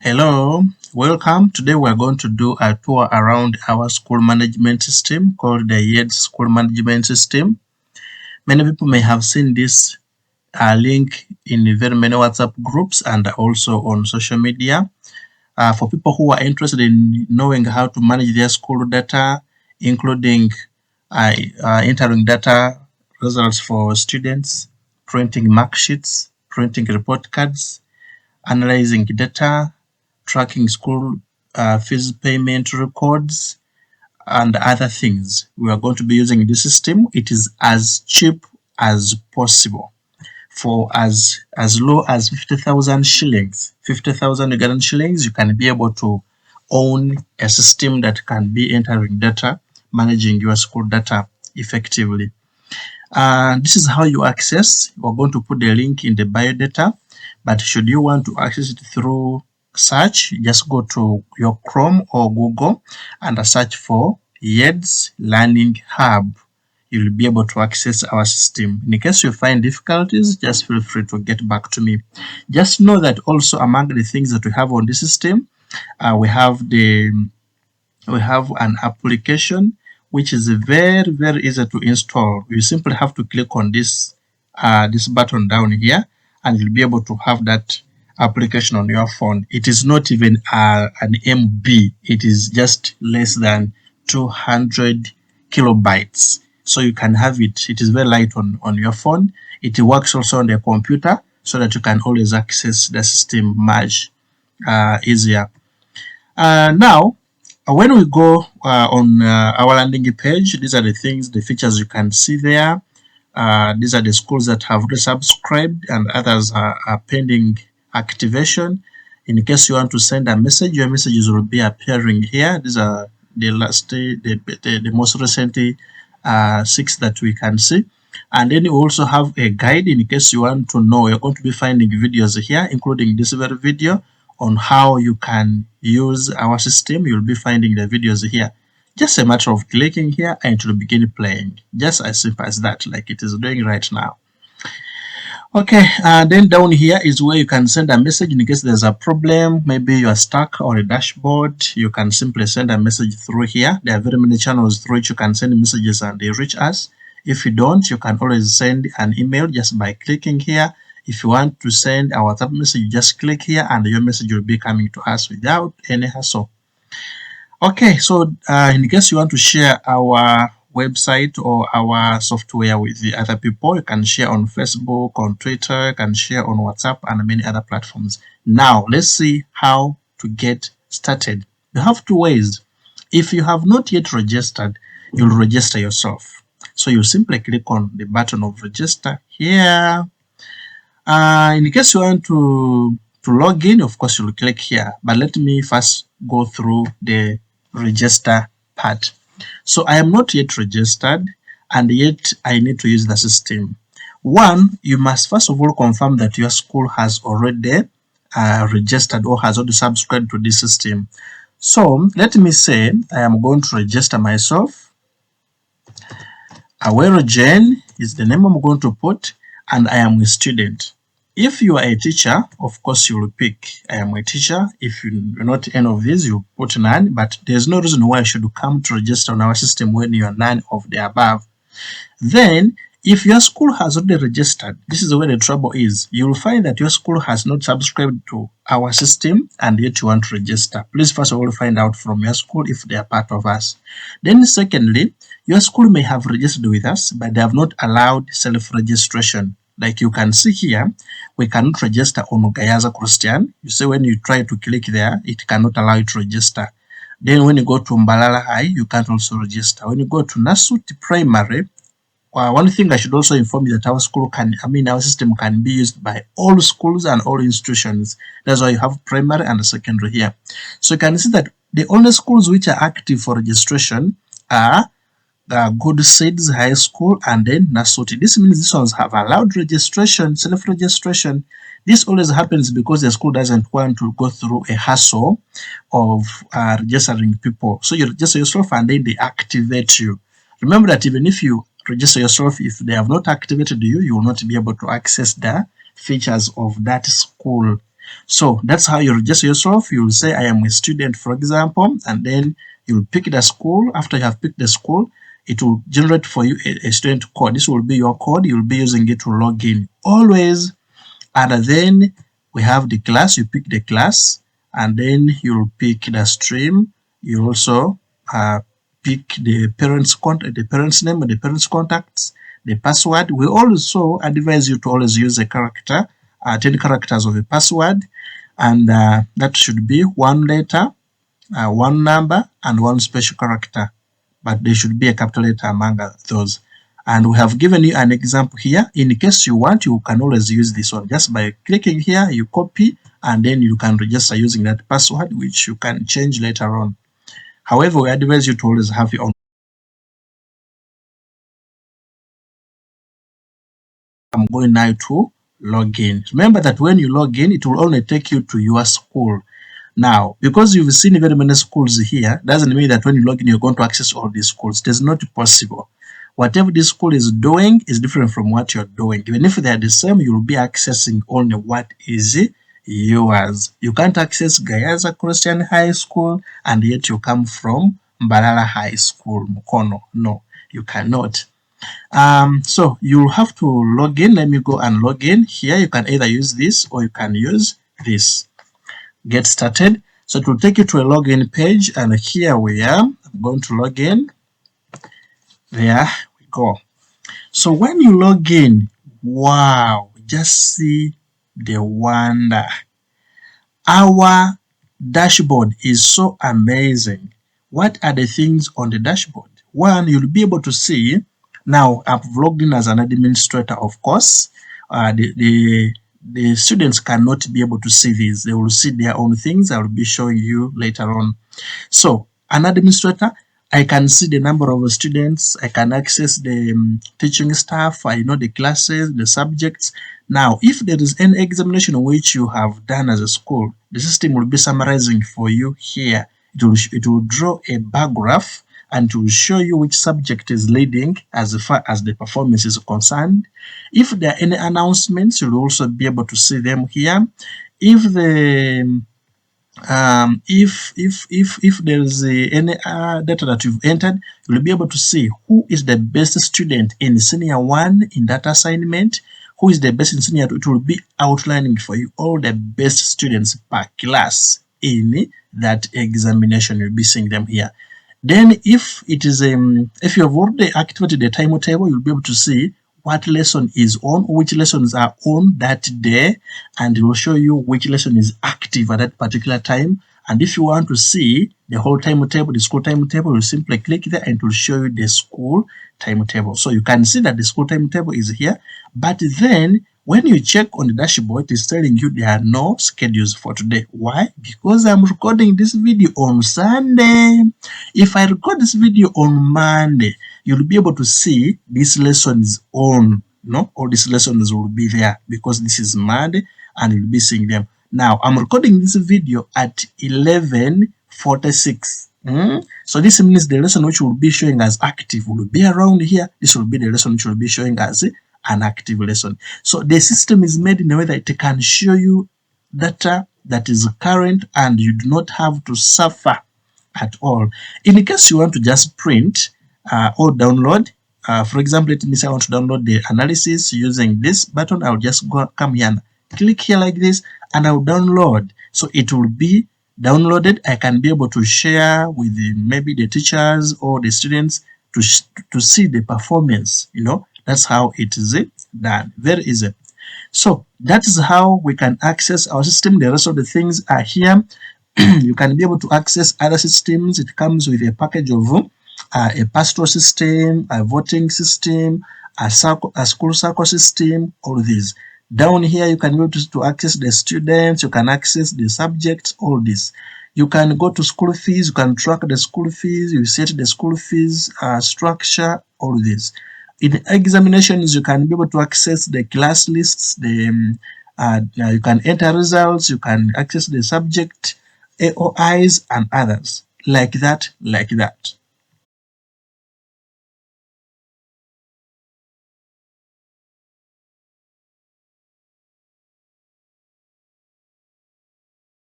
Hello, welcome. Today we're going to do a tour around our school management system called the Yeds school management system. Many people may have seen this link in very many WhatsApp groups and also on social media. For people who are interested in knowing how to manage their school data, including entering data results for students, printing mark sheets, printing report cards, analyzing data, tracking school fees payment records, and other things. We are going to be using this system. It is as cheap as possible. For as low as 50,000 shillings, 50,000 Ugandan shillings, you can be able to own a system that can be entering data, managing your school data effectively. This is how you access. We're going to put the link in the bio data, but should you want to access it through search, just go to your Chrome or Google and search for Yeds Learning Hub. You'll be able to access our system. In case you find difficulties, just feel free to get back to me. Just know that also among the things that we have on the system, we have an application which is very easy to install. You simply have to click on this button down here and you'll be able to have that application on your phone. It is not even an MB. It is just less than 200 kilobytes. So you can have it. It is very light on your phone. It works also on the computer so that you can always access the system much easier. Now, when we go on our landing page, these are the things, the features you can see there. These are the schools that have already subscribed and others are pending activation. In case you want to send a message, your messages will be appearing here. These are the most recent 6 that we can see. And then you also have a guide in case you want to know. You're going to be finding videos here, including this very video on how you can use our system. You'll be finding the videos here. Just a matter of clicking here and it will begin playing. Just as simple as that, like it is doing right now. Okay, then down here is where you can send a message in case there's a problem. Maybe you are stuck on a dashboard. You can simply send a message through here. There are very many channels through which you can send messages and they reach us. If you don't, you can always send an email just by clicking here. If you want to send a WhatsApp message, just click here and your message will be coming to us without any hassle. Okay, so in case you want to share our website or our software with the other people, you can share on Facebook, on Twitter, you can share on WhatsApp and many other platforms. Now, let's see how to get started. You have 2 ways. If you have not yet registered, you'll register yourself. So you simply click on the button of register here. In case you want to log in, of course, you'll click here. But let me first go through the register part. So I am not yet registered and yet I need to use the system. 1, you must first of all confirm that your school has already registered or has already subscribed to this system. So let me say I am going to register myself. Awero Jane is the name I'm going to put, and I am a student. If you are a teacher, of course you will pick I am a teacher. If you're not any of these, you put none, but there's no reason why you should come to register on our system when you are none of the above. Then, if your school has already registered, this is where the trouble is. You will find that your school has not subscribed to our system and yet you want to register. Please first of all find out from your school if they are part of us. Then secondly, your school may have registered with us, but they have not allowed self-registration. Like you can see here, we cannot register on Gayaza Christian. You see when you try to click there, it cannot allow you to register. Then when you go to Mbalala High, you can't also register. When you go to Nasut Primary, one thing I should also inform you that our system can be used by all schools and all institutions. That's why you have primary and secondary here. So you can see that the only schools which are active for registration are Good Seeds High School and then Nasuti. This means these ones have allowed registration, self-registration. This always happens because the school doesn't want to go through a hassle of registering people. So you register yourself and then they activate you. Remember that even if you register yourself, if they have not activated you, you will not be able to access the features of that school. So that's how you register yourself. You'll say I am a student, for example, and then you'll pick the school. After you have picked the school, it will generate for you a student code. This will be your code. You'll be using it to log in always. And then we have the class. You pick the class, and then you'll pick the stream. You also pick the parents' contact, the parents' name, and the parents' contacts, the password. We also advise you to always use a character, 10 characters of a password, and that should be one letter, one number, and one special character, but there should be a capital letter among those. And we have given you an example here. In case you want, you can always use this one. Just by clicking here, you copy, and then you can register using that password, which you can change later on. However, we advise you to always have your own. I'm going now to log in. Remember that when you log in, it will only take you to your school. Now, because you've seen very many schools here, doesn't mean that when you log in, you're going to access all these schools. It is not possible. Whatever this school is doing is different from what you're doing. Even if they are the same, you'll be accessing only what is yours. You can't access Gayaza Christian High School and yet you come from Mbalala High School, Mukono. No, you cannot. So you'll have to log in. Let me go and log in. Here you can either use this or you can use this. Get started. So it will take you to a login page, and here we are. I'm going to log in. There we go. So when you log in, wow, just see the wonder. Our dashboard is so amazing. What are the things on the dashboard? One, you'll be able to see. Now, I've logged in as an administrator, of course. The students cannot be able to see these. They will see their own things. I will be showing you later on. So, an administrator, I can see the number of students. I can access the teaching staff. I know the classes, the subjects. Now, if there is any examination which you have done as a school, the system will be summarizing for you here. It will draw a bar graph and it will show you which subject is leading as far as the performance is concerned. If there are any announcements, you'll also be able to see them here. If the if there is any data that you've entered, you'll be able to see who is the best student in senior 1 in that assignment, who is the best in senior 2. It will be outlining for you all the best students per class in that examination. You'll be seeing them here. Then if it is if you have already activated the timetable, you'll be able to see what lesson is on, which lessons are on that day, and it will show you which lesson is active at that particular time. And if you want to see the whole timetable, the school timetable, you simply click there and it will show you the school timetable. So you can see that the school timetable is here, but then when you check on the dashboard, it's telling you there are no schedules for today. Why? Because I'm recording this video on Sunday. If I record this video on Monday, you'll be able to see these lessons on. No, all these lessons will be there because this is Monday and you'll be seeing them. Now, I'm recording this video at 11:46. So this means the lesson which will be showing as active will be around here. This will be the lesson which will be showing as an active lesson. So the system is made in a way that it can show you data that is current and you do not have to suffer at all. In case you want to just print or download, for example, let me say I want to download the analysis using this button. I'll just come here and click here like this and I'll download. So it will be downloaded. I can be able to share with maybe the teachers or the students to see the performance. That's how it is done. Very easy. So that is how we can access our system. The rest of the things are here. You can be able to access other systems. It comes with a package of a pastoral system, a voting system, a school circle system, all these. Down here, you can be able to access the students, you can access the subjects, all this. You can go to school fees, you can track the school fees, you set the school fees structure, all this. In examinations, you can be able to access the class lists, you can enter results, you can access the subject, AOIs, and others. Like that, like that.